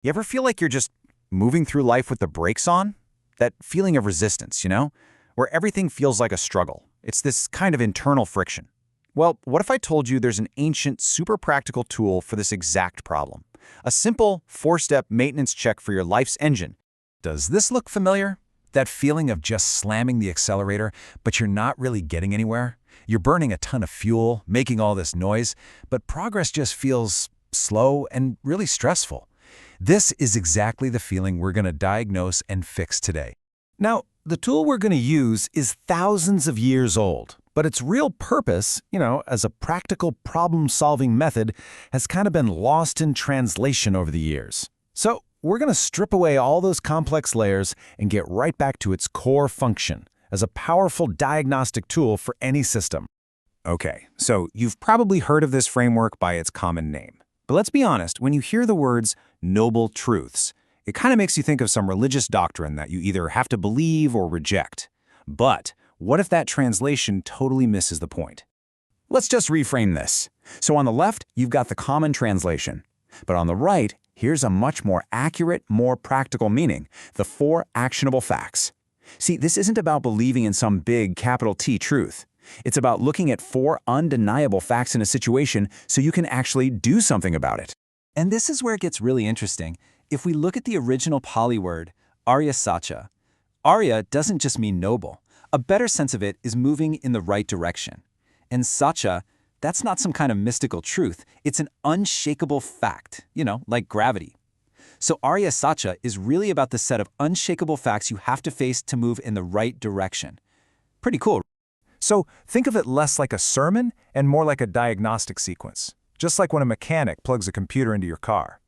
You ever feel like you're just moving through life with the brakes on? That feeling of resistance, where everything feels like a struggle. It's this kind of internal friction. Well, what if I told you there's an ancient, super practical tool for this exact problem? A simple, 4-step maintenance check for your life's engine. Does this look familiar? That feeling of just slamming the accelerator, but you're not really getting anywhere? You're burning a ton of fuel, making all this noise, but progress just feels slow and really stressful. This is exactly the feeling we're going to diagnose and fix today. Now, the tool we're going to use is thousands of years old, but its real purpose, as a practical problem-solving method, has kind of been lost in translation over the years. So, we're going to strip away all those complex layers and get right back to its core function as a powerful diagnostic tool for any system. Okay, so you've probably heard of this framework by its common name. But let's be honest, when you hear the words noble truths, it kind of makes you think of some religious doctrine that you either have to believe or reject. But what if that translation totally misses the point? Let's just reframe this. So on the left, you've got the common translation. But on the right, here's a much more accurate, more practical meaning, the 4 actionable facts. See, this isn't about believing in some big capital T truth. It's about looking at 4 undeniable facts in a situation so you can actually do something about it. And this is where it gets really interesting. If we look at the original Pali word, Ariyasacca, Arya doesn't just mean noble. A better sense of it is moving in the right direction. And Sacca, that's not some kind of mystical truth. It's an unshakable fact, like gravity. So Ariyasacca is really about the set of unshakable facts you have to face to move in the right direction. Pretty cool. So think of it less like a sermon and more like a diagnostic sequence, just like when a mechanic plugs a computer into your car.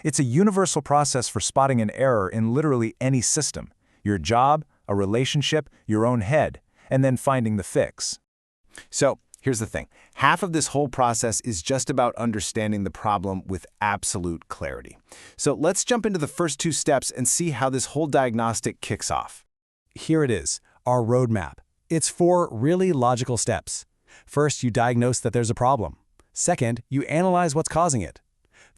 It's a universal process for spotting an error in literally any system, your job, a relationship, your own head, and then finding the fix. So here's the thing. Half of this whole process is just about understanding the problem with absolute clarity. So let's jump into the first 2 steps and see how this whole diagnostic kicks off. Here it is, our roadmap. It's 4 really logical steps. First, you diagnose that there's a problem. Second, you analyze what's causing it.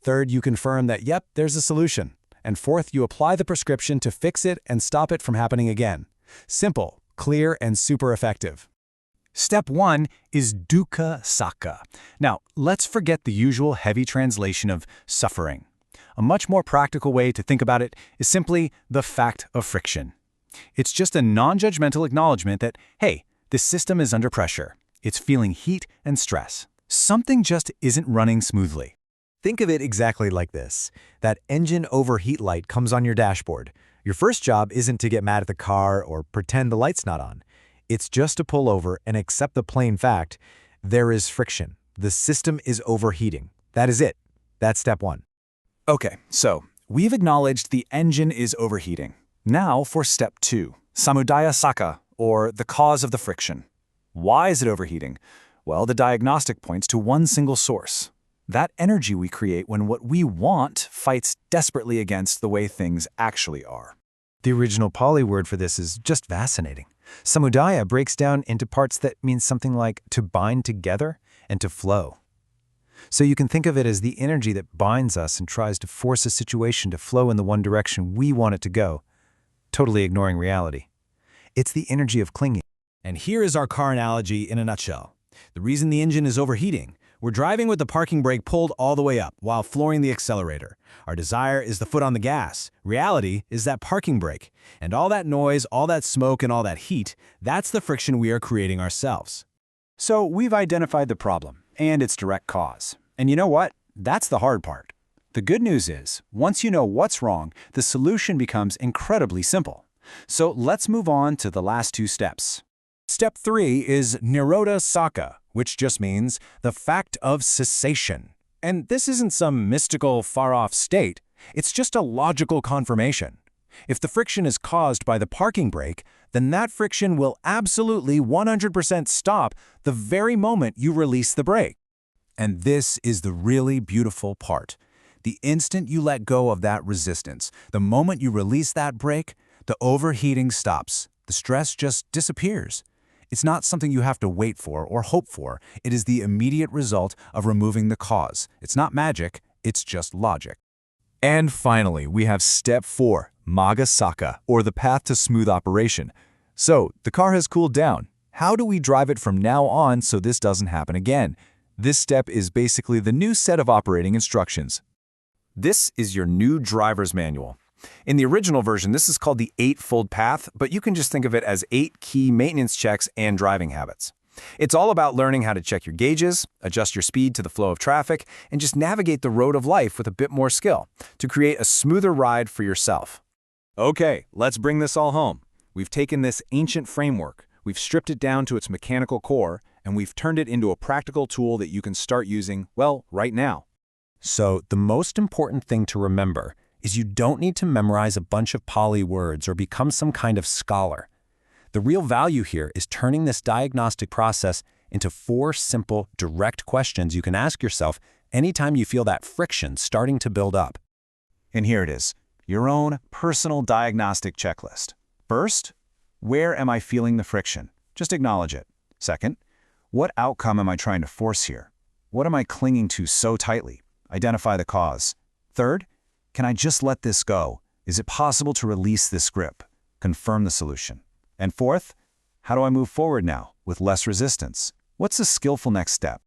Third, you confirm that, yep, there's a solution. And fourth, you apply the prescription to fix it and stop it from happening again. Simple, clear, and super effective. Step 1 is Dukkha Sakka. Now, let's forget the usual heavy translation of suffering. A much more practical way to think about it is simply the fact of friction. It's just a non-judgmental acknowledgement that, hey, this system is under pressure. It's feeling heat and stress. Something just isn't running smoothly. Think of it exactly like this. That engine overheat light comes on your dashboard. Your first job isn't to get mad at the car or pretend the light's not on. It's just to pull over and accept the plain fact, there is friction. The system is overheating. That is it. That's step 1. Okay, so we've acknowledged the engine is overheating. Now for step 2, Samudaya, or the cause of the friction. Why is it overheating? Well, the diagnostic points to one single source. That energy we create when what we want fights desperately against the way things actually are. The original Pali word for this is just fascinating. Samudaya breaks down into parts that mean something like to bind together and to flow. So you can think of it as the energy that binds us and tries to force a situation to flow in the one direction we want it to go, totally ignoring reality. It's the energy of clinging. And here is our car analogy in a nutshell. The reason the engine is overheating: we're driving with the parking brake pulled all the way up while flooring the accelerator. Our desire is the foot on the gas. Reality is that parking brake. And all that noise, all that smoke, and all that heat, that's the friction we are creating ourselves. So we've identified the problem and its direct cause. And you know what? That's the hard part. The good news is, once you know what's wrong, the solution becomes incredibly simple. So let's move on to the last 2 steps. Step 3 is Nirodha, which just means the fact of cessation. And this isn't some mystical, far-off state. It's just a logical confirmation. If the friction is caused by the parking brake, then that friction will absolutely 100% stop the very moment you release the brake. And this is the really beautiful part. The instant you let go of that resistance, the moment you release that brake, the overheating stops. The stress just disappears. It's not something you have to wait for or hope for. It is the immediate result of removing the cause. It's not magic, it's just logic. And finally, we have step 4, Magga, or the path to smooth operation. So, the car has cooled down. How do we drive it from now on so this doesn't happen again? This step is basically the new set of operating instructions. This is your new driver's manual. In the original version, this is called the 8-fold path, but you can just think of it as 8 key maintenance checks and driving habits. It's all about learning how to check your gauges, adjust your speed to the flow of traffic, and just navigate the road of life with a bit more skill to create a smoother ride for yourself. Okay, let's bring this all home. We've taken this ancient framework, we've stripped it down to its mechanical core, and we've turned it into a practical tool that you can start using, well, right now. So the most important thing to remember is you don't need to memorize a bunch of Pali words or become some kind of scholar. The real value here is turning this diagnostic process into 4 simple, direct questions you can ask yourself anytime you feel that friction starting to build up. And here it is, your own personal diagnostic checklist. First, where am I feeling the friction? Just acknowledge it. Second, what outcome am I trying to force here? What am I clinging to so tightly? Identify the cause. Third, can I just let this go? Is it possible to release this grip? Confirm the solution. And fourth, how do I move forward now with less resistance? What's the skillful next step?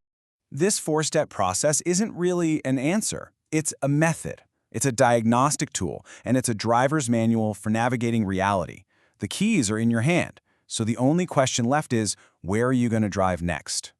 This 4-step process isn't really an answer. It's a method. It's a diagnostic tool, and it's a driver's manual for navigating reality. The keys are in your hand, so the only question left is, where are you going to drive next?